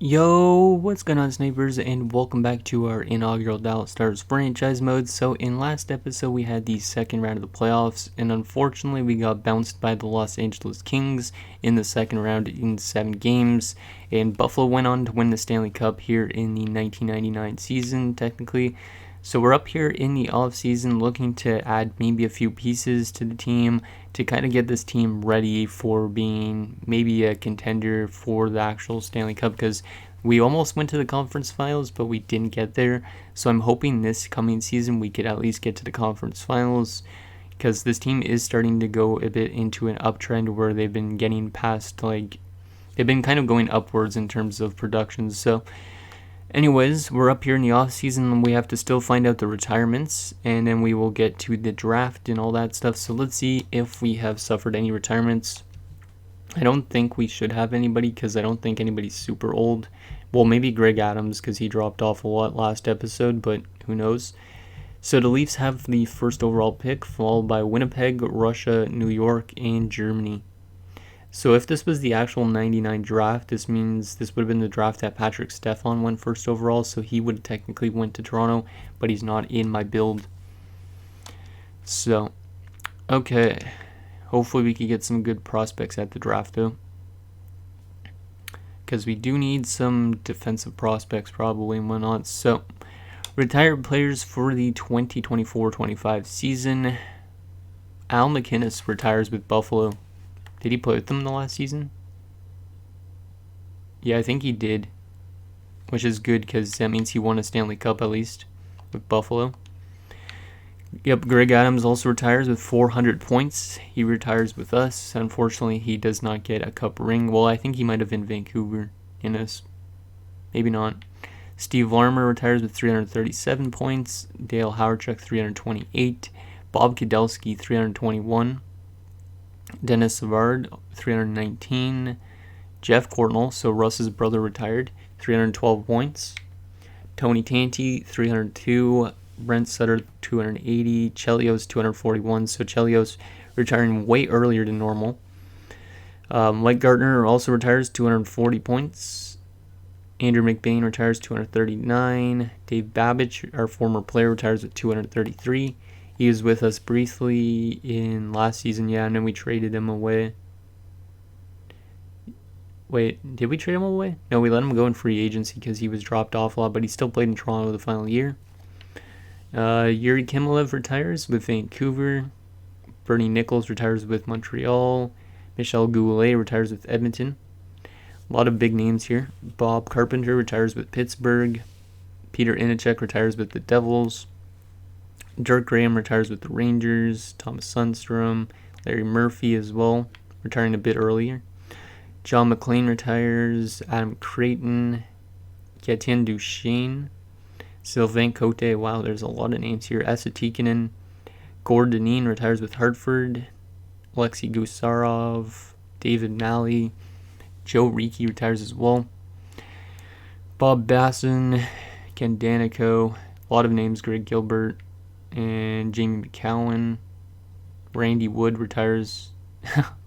Yo, what's going on, snipers, and welcome back to our inaugural Dallas Stars franchise mode. So in last episode we had the second round of the playoffs, and unfortunately we got bounced by the Los Angeles Kings in the second round in 7 games, and Buffalo went on to win the Stanley Cup here in the 1999 season technically. So we're up here in the offseason looking to add maybe a few pieces to the team to kind of get this team ready for being maybe a contender for the actual Stanley Cup, because we almost went to the conference finals, but we didn't get there. So I'm hoping this coming season we could at least get to the conference finals, because this team is starting to go a bit into an uptrend where they've been getting past, they've been kind of going upwards in terms of production. So anyways, we're up here in the offseason and we have to still find out the retirements, and then we will get to the draft and all that stuff. So let's see if we have suffered any retirements. I don't think we should have anybody, because I don't think anybody's super old. Well, maybe Greg Adams, because he dropped off a lot last episode, but who knows. So the Leafs have the first overall pick, followed by Winnipeg, Russia, New York, and Germany. So if this was the actual 99 draft, this means this would have been the draft that Patrick Stefan went first overall, so he would have technically went to Toronto, but he's not in my build. So, okay. Hopefully we can get some good prospects at the draft, though, because we do need some defensive prospects probably and whatnot. So, retired players for the 2024-25 season. Al MacInnis retires with Buffalo. Did he play with them the last season? Yeah, I think he did, which is good because that means he won a Stanley Cup at least with Buffalo. Yep, Greg Adams also retires with 400 points. He retires with us. Unfortunately, he does not get a cup ring. Well, I think he might have in Vancouver in this. Maybe not. Steve Larmer retires with 337 points. Dale Hawerchuk, 328. Bob Kudelski, 321. Dennis Savard, 319. Jeff Courtnall, so Russ's brother, retired, 312 points. Tony Tanti, 302. Brent Sutter, 280. Chelios, 241. So Chelios retiring way earlier than normal. Mike Gardner also retires, 240 points. Andrew McBain retires, 239. Dave Babich, our former player, retires with 233. He was with us briefly in last season, yeah, and then we traded him away. Wait, did we trade him away? No, we let him go in free agency because he was dropped off a lot, but he still played in Toronto the final year. Yuri Kimmelev retires with Vancouver. Bernie Nichols retires with Montreal. Michel Goulet retires with Edmonton. A lot of big names here. Bob Carpenter retires with Pittsburgh. Peter Inachek retires with the Devils. Dirk Graham retires with the Rangers. Thomas Sundstrom. Larry Murphy as well, retiring a bit earlier. John McClain retires. Adam Creighton. Etienne Duchesne. Sylvain Cote. Wow, there's a lot of names here. Esa Tikkanen. Gord Dineen retires with Hartford. Alexei Gusarov. David Nally. Joe Reiki retires as well. Bob Basson. Ken Danico. A lot of names. Greg Gilbert. And Jamie McCowan. Randy Wood retires.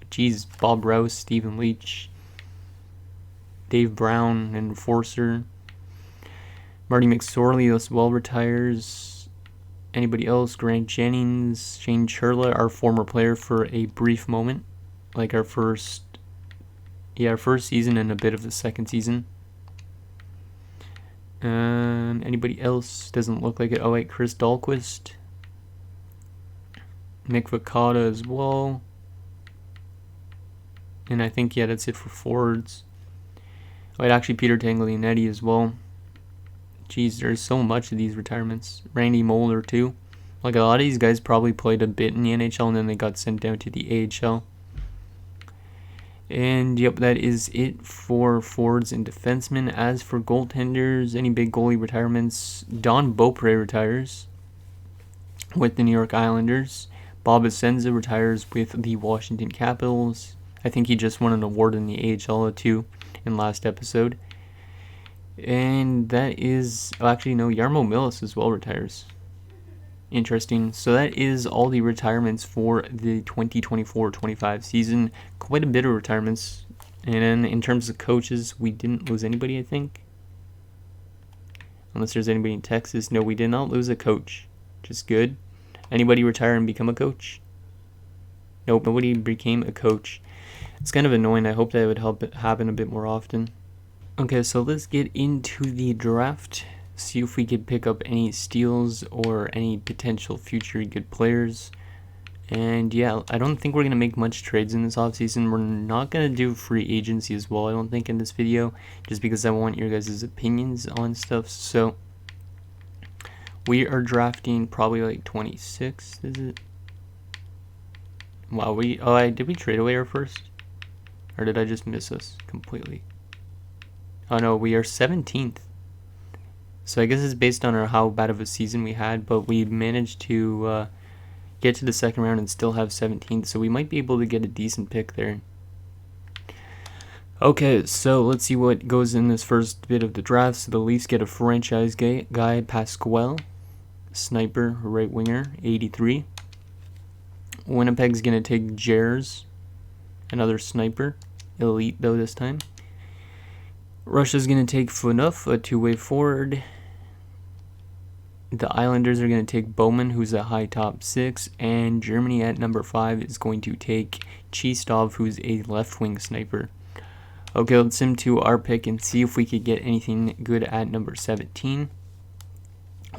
Jeez, Bob Rouse, Stephen Leach. Dave Brown, enforcer. Marty McSorley as well retires. Anybody else? Grant Jennings, Shane Churla, our former player for a brief moment. Like our first season and a bit of the second season. Anybody else? Doesn't look like it. Oh wait, Chris Dahlquist. Nick Vacata as well. And I think, yeah, that's it for forwards. Wait, actually, Peter Taglianetti as well. Jeez, there's so much of these retirements. Randy Moeller, too. Like, a lot of these guys probably played a bit in the NHL, and then they got sent down to the AHL. And, yep, that is it for forwards and defensemen. As for goaltenders, any big goalie retirements, Don Beaupre retires with the New York Islanders. Bob Essenza retires with the Washington Capitals. I think he just won an award in the AHL too in last episode. And that is... Oh, actually, no, Jarmo Millis as well retires. Interesting. So that is all the retirements for the 2024-25 season. Quite a bit of retirements. And then in terms of coaches, we didn't lose anybody, I think. Unless there's anybody in Texas. No, we did not lose a coach. Just good. Anybody retire and become a coach? Nope, nobody became a coach. It's kind of annoying. I hope that would help it happen a bit more often. Okay, so let's get into the draft. See if we could pick up any steals or any potential future good players. And yeah, I don't think we're going to make much trades in this offseason. We're not going to do free agency as well, I don't think, in this video, just because I want your guys' opinions on stuff. So we are drafting probably like 26, is it? Wow, did we trade away our first? Or did I just miss us completely? Oh no, we are 17th. So I guess it's based on how bad of a season we had, but we managed to get to the second round and still have 17th, so we might be able to get a decent pick there. Okay, so let's see what goes in this first bit of the draft. So the Leafs get a franchise guy, Pasquale, sniper, right winger, 83. Winnipeg's going to take Jers, another sniper, elite though this time. Russia's going to take Phaneuf, a two-way forward. The Islanders are going to take Bowman, who's a high top 6. And Germany at number 5 is going to take Chistov, who's a left wing sniper. Okay, let's sim to our pick and see if we could get anything good at number 17.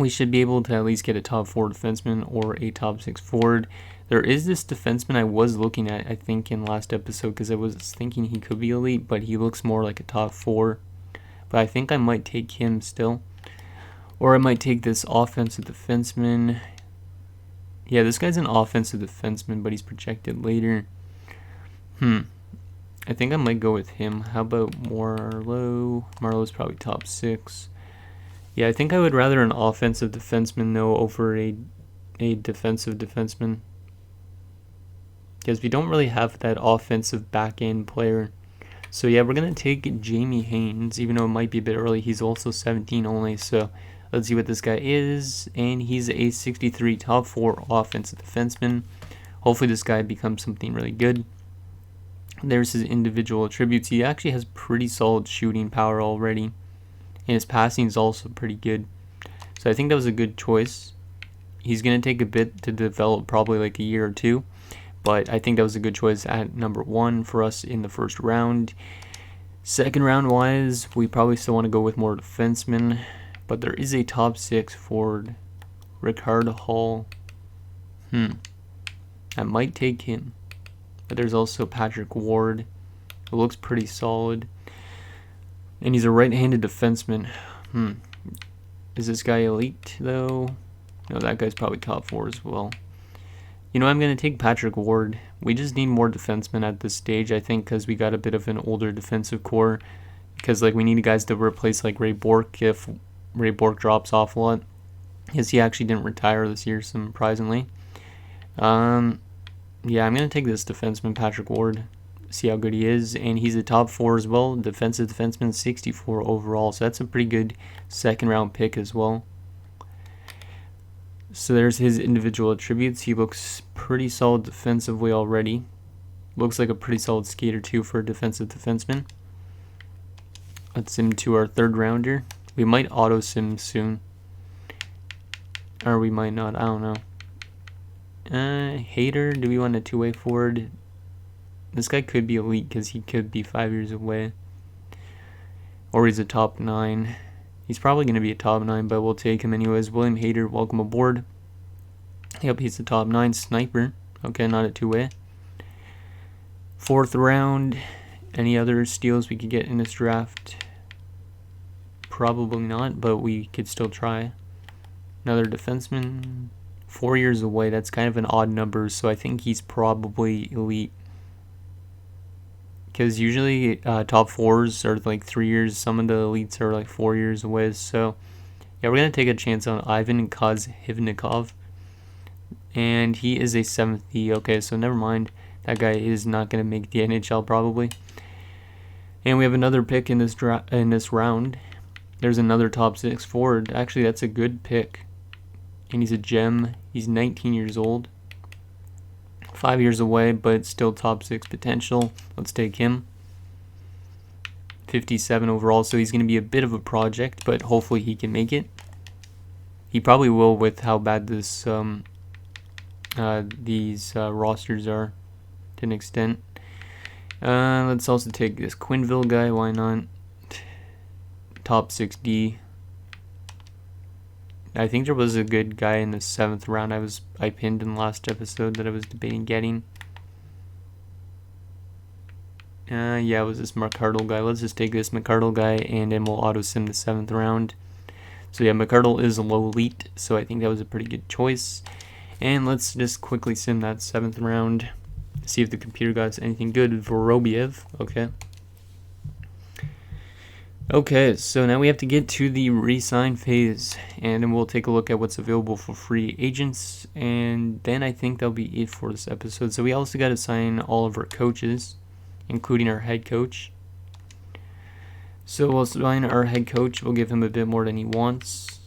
We should be able to at least get a top 4 defenseman or a top 6 forward. There is this defenseman I was looking at, I think, in last episode, because I was thinking he could be elite, but he looks more like a top 4. But I think I might take him still. Or I might take this offensive defenseman. Yeah, this guy's an offensive defenseman, but he's projected later. I think I might go with him. How about Marleau? Marleau's probably top 6. Yeah, I think I would rather an offensive defenseman, though, over a defensive defenseman. Because we don't really have that offensive back-end player. So yeah, we're going to take Jamie Haynes, even though it might be a bit early. He's also 17 only, so let's see what this guy is. And he's a 63 top 4 offensive defenseman. Hopefully this guy becomes something really good. There's his individual attributes. He actually has pretty solid shooting power already. And his passing is also pretty good. So I think that was a good choice. He's going to take a bit to develop, probably like a year or two. But I think that was a good choice at number 1 for us in the first round. Second round wise, we probably still want to go with more defensemen. But there is a top 6 forward, Rickard Hall. I might take him. But there's also Patrick Ward, who looks pretty solid. And he's a right-handed defenseman. Is this guy elite, though? No, that guy's probably top 4 as well. You know, I'm going to take Patrick Ward. We just need more defensemen at this stage, I think, because we got a bit of an older defensive core. Because, like, we need guys to replace, like, Ray Bourque if Ray Bourque drops off a lot. Because he actually didn't retire this year, surprisingly. Yeah, I'm going to take this defenseman, Patrick Ward. See how good he is. And he's a top 4 as well. Defensive defenseman, 64 overall. So that's a pretty good second round pick as well. So there's his individual attributes. He looks pretty solid defensively already. Looks like a pretty solid skater too for a defensive defenseman. Let's sim to our third rounder. We might auto sim soon. Or we might not, I don't know. Hater, do we want a two-way forward? This guy could be elite because he could be 5 years away. Or he's a top 9. He's probably going to be a top 9, but we'll take him anyways. William Hader, welcome aboard. Yep, he's the top 9 sniper. Okay, not a two-way. Fourth round. Any other steals we could get in this draft? Probably not, but we could still try. Another defenseman. 4 years away. That's kind of an odd number, so I think he's probably elite. Because usually top 4s are like 3 years. Some of the elites are like 4 years away. So yeah, we're going to take a chance on Ivan Kozhivnikov. And he is a 7th E. Okay, so never mind. That guy is not going to make the NHL probably. And we have another pick in this round. There's another top 6 forward. Actually, that's a good pick. And he's a gem. He's 19 years old. 5 years away, but still top 6 potential. Let's take him. 57 overall, so he's going to be a bit of a project, but hopefully he can make it. He probably will with how bad this these rosters are to an extent. Let's also take this Quinville guy, why not? Top 6D. I think there was a good guy in the 7th round I pinned in the last episode that I was debating getting. Yeah, it was this McArdle guy. Let's just take this McArdle guy, and then we'll auto-sim the 7th round. So yeah, McArdle is a low elite, so I think that was a pretty good choice. And let's just quickly sim that 7th round. See if the computer got us anything good. Vorobiev, okay. Okay, so now we have to get to the resign phase, and then we'll take a look at what's available for free agents, and then I think that'll be it for this episode. So we also got to sign all of our coaches, including our head coach. So we'll sign our head coach. We'll give him a bit more than he wants,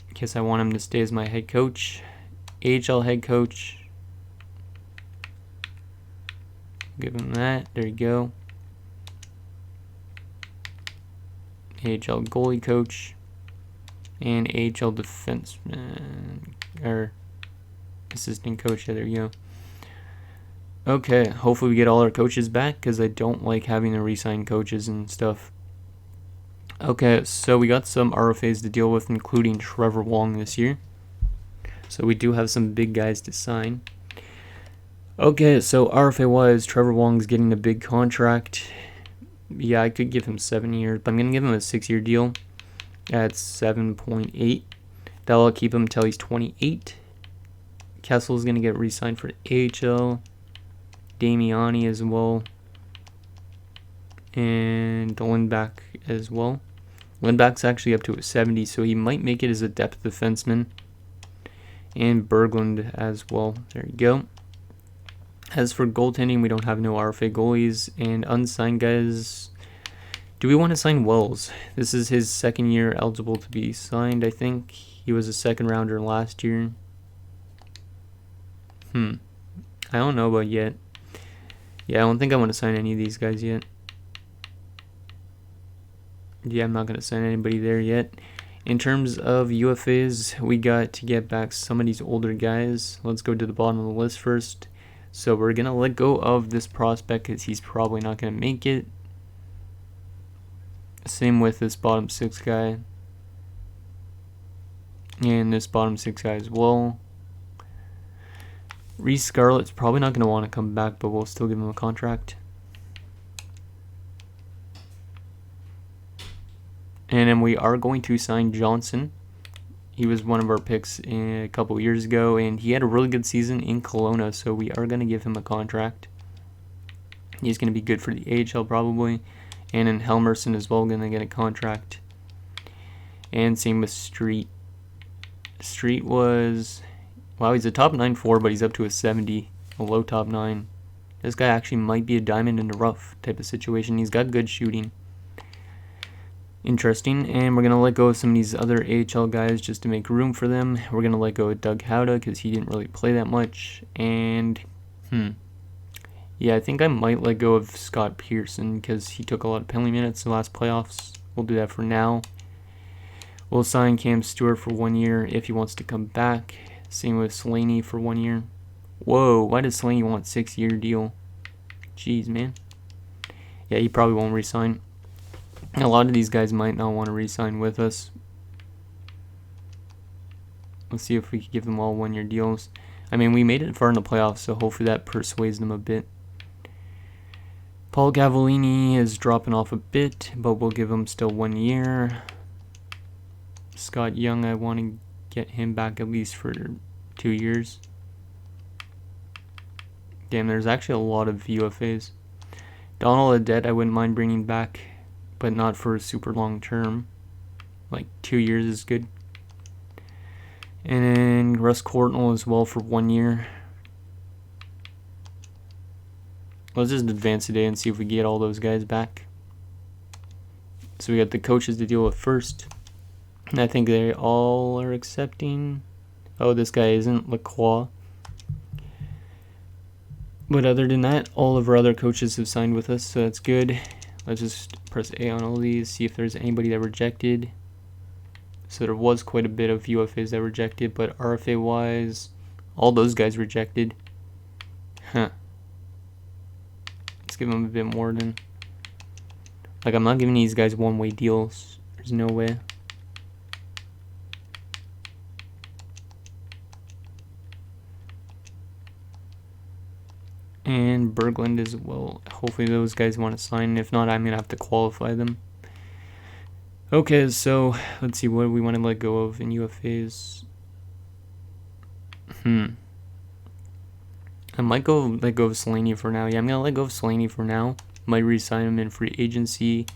because I want him to stay as my head coach. AHL head coach. Give him that. There you go. AHL goalie coach. And AHL defenseman. Or assistant coach. Yeah, there you go. Okay, hopefully we get all our coaches back, because I don't like having to re-sign coaches and stuff. Okay, so we got some RFAs to deal with, including Trevor Wong this year. So we do have some big guys to sign. Okay, so RFA-wise, Trevor Wong's getting a big contract. Yeah, I could give him 7 years, but I'm going to give him a 6-year deal at 7.8. That'll keep him until he's 28. Kessel's going to get re-signed for AHL. Damiani as well. And Lindback as well. Lindback's actually up to a 70, so he might make it as a depth defenseman. And Berglund as well. There you go. As for goaltending, we don't have no RFA goalies. And unsigned guys, do we want to sign Wells? This is his 2nd year eligible to be signed, I think. He was a 2nd rounder last year. I don't know about yet. Yeah, I don't think I want to sign any of these guys yet. Yeah, I'm not going to sign anybody there yet. In terms of UFAs, we got to get back some of these older guys. Let's go to the bottom of the list first. So we're going to let go of this prospect because he's probably not going to make it. Same with this bottom 6 guy. And this bottom 6 guy as well. Reese Scarlett's probably not going to want to come back, but we'll still give him a contract. And then we are going to sign Johnson. He was one of our picks a couple years ago, and he had a really good season in Kelowna, so we are going to give him a contract. He's going to be good for the AHL probably. And then Helmerson as well, going to get a contract. And same with Street. Street was, wow, he's a top 9-4, but he's up to a 70, a low top 9. This guy actually might be a diamond in the rough type of situation. He's got good shooting. Interesting. And we're going to let go of some of these other AHL guys just to make room for them. We're going to let go of Doug Howda because he didn't really play that much. And, yeah, I think I might let go of Scott Pearson because he took a lot of penalty minutes in the last playoffs. We'll do that for now. We'll sign Cam Stewart for 1 year if he wants to come back. Same with Slaney for 1 year. Whoa, why does Slaney want a 6-year deal? Jeez, man. Yeah, he probably won't resign. A lot of these guys might not want to re-sign with us. Let's see if we can give them all 1-year deals. I mean, we made it far in the playoffs, so hopefully that persuades them a bit. Paul Cavallini is dropping off a bit, but we'll give him still 1 year. Scott Young, I want to get him back at least for 2 years. Damn, there's actually a lot of UFAs. Donald Adet, I wouldn't mind bringing back, but not for a super long term. Like 2 years is good. And then Russ Courtnall as well for 1 year. Let's just advance today and see if we get all those guys back. So we got the coaches to deal with first. And I think they all are accepting. Oh, this guy isn't, Lacroix. But other than that, all of our other coaches have signed with us, so that's good. Let's just press A on all these, see if there's anybody that rejected. So there was quite a bit of UFAs that rejected, but RFA wise, all those guys rejected. Huh. Let's give them a bit more than. Like, I'm not giving these guys one-way deals. There's no way. And Berglund as well. Hopefully those guys want to sign. If not, I'm going to have to qualify them. Okay, so let's see what we want to let go of in UFAs. I might let go of Slaney for now. Yeah, I'm going to let go of Slaney for now. Might re-sign him in free agency.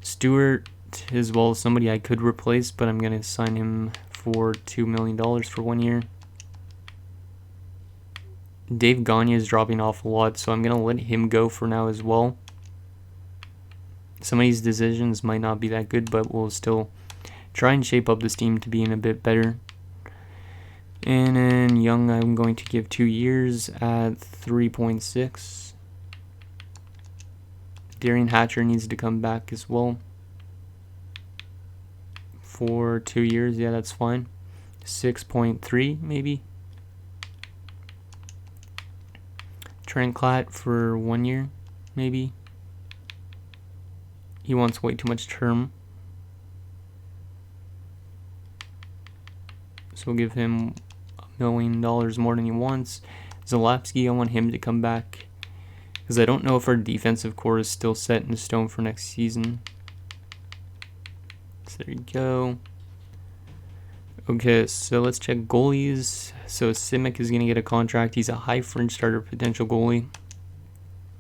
Stewart as well, somebody I could replace, but I'm going to sign him for $2 million for 1 year. Dave Gagne is dropping off a lot, so I'm going to let him go for now as well. Some of these decisions might not be that good, but we'll still try and shape up this team to being a bit better. And then Young, I'm going to give 2 years at 3.6. Darian Hatcher needs to come back as well for 2 years. Yeah, that's fine. 6.3 maybe. Trent Klatt for 1 year, maybe. He wants way too much term. So we'll give him $1 million more than he wants. Zalapsky, I want him to come back, because I don't know if our defensive core is still set in stone for next season. So there you go. Okay, so let's check goalies. So Simic is going to get a contract. He's a high fringe starter potential goalie,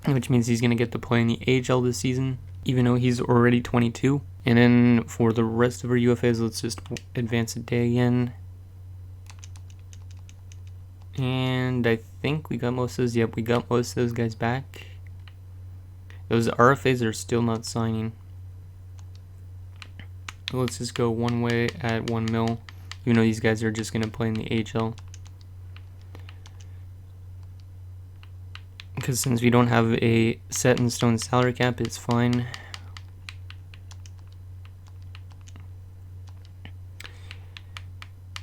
which means he's going to get to play in the AHL this season, even though he's already 22. And then for the rest of our UFAs, let's just advance a day again. And I think we got most of those. Yep, we got most of those guys back. Those RFAs are still not signing. Let's just go one way at 1 mil. Even though these guys are just going to play in the AHL. Because since we don't have a set in stone salary cap, it's fine.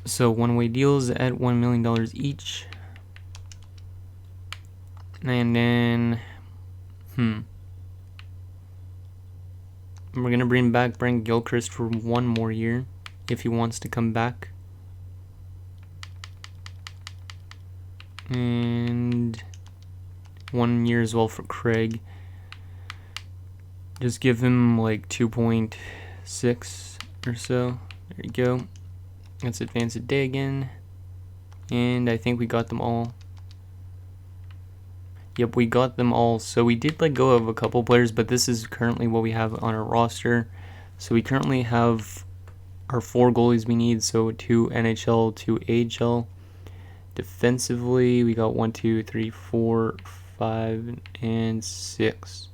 So one-way deals at $1 million each. And then, we're going to bring back Brent Gilchrist for 1 more year, if he wants to come back. And 1 year as well for Craig. Just give him like 2.6 or so. There you go. Let's advance a day again. And I think we got them all. Yep, we got them all. So we did let go of a couple players, but this is currently what we have on our roster. So we currently have our 4 goalies we need. So 2 NHL, 2 AHL. Defensively, we got 1, 2, 3, 4, 5, and 6.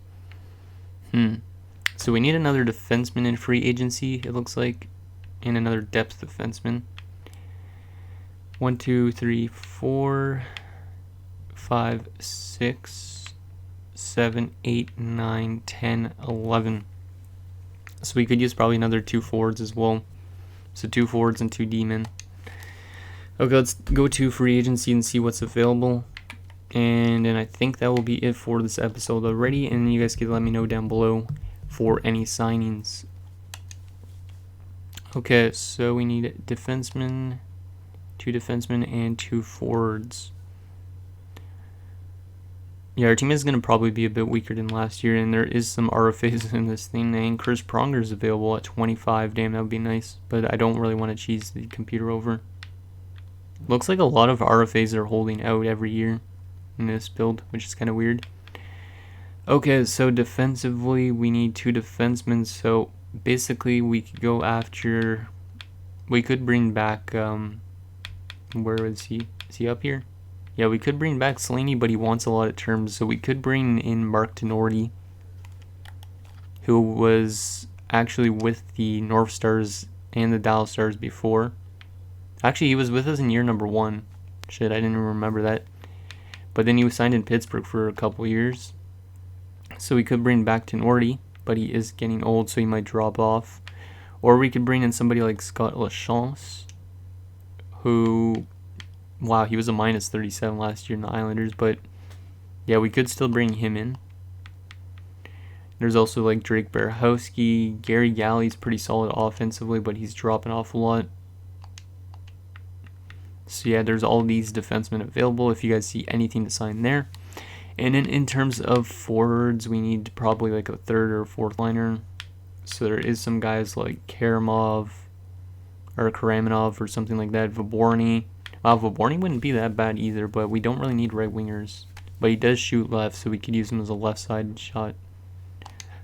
So we need another defenseman in free agency, it looks like. And another depth defenseman. 1, 2, 3, 4, 5, 6, 7, 8, 9, 10, 11. So we could use probably another 2 forwards as well. So 2 forwards and 2 D-men. Okay, let's go to free agency and see what's available. And then I think that will be it for this episode already. And you guys can let me know down below for any signings. Okay, so we need defensemen, 2 defensemen, and 2 forwards. Yeah, our team is going to probably be a bit weaker than last year, and there is some RFAs in this thing. And Chris Pronger is available at 25. Damn, that would be nice. But I don't really want to cheese the computer over. Looks like a lot of RFAs are holding out every year in this build, which is kind of weird. Okay, so defensively, we need 2 defensemen. So basically, we could go after. We could bring back. Where is he? Is he up here? Yeah, we could bring back Slaney, but he wants a lot of terms. So we could bring in Mark Tenorti, who was actually with the North Stars and the Dallas Stars before. Actually, he was with us in year number 1. Shit, I didn't even remember that. But then he was signed in Pittsburgh for a couple years. So we could bring back Tenorti, but he is getting old, so he might drop off. Or we could bring in somebody like Scott Lachance, who, wow, he was a minus 37 last year in the Islanders, but yeah, we could still bring him in. There's also like Drake Berehowski. Gary Galley's pretty solid offensively, but he's dropping off a lot. So yeah, there's all these defensemen available if you guys see anything to sign there. And then in terms of forwards, we need probably like a third or fourth liner. So there is some guys like Karamanov or something like that. Vaborny. Vaborny wouldn't be that bad either, but we don't really need right wingers. But he does shoot left, so we could use him as a left-sided shot.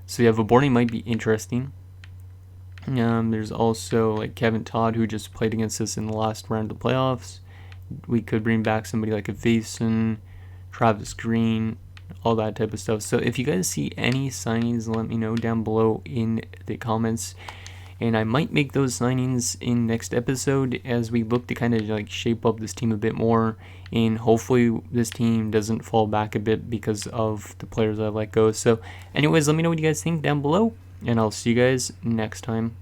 So yeah, Vaborny might be interesting. There's also like Kevin Todd, who just played against us in the last round of the playoffs. We could bring back somebody like a Vason, Travis Green, all that type of stuff. So if you guys see any signings, let me know down below in the comments. And I might make those signings in next episode as we look to kind of like shape up this team a bit more. And hopefully this team doesn't fall back a bit because of the players I let go. So anyways, let me know what you guys think down below. And I'll see you guys next time.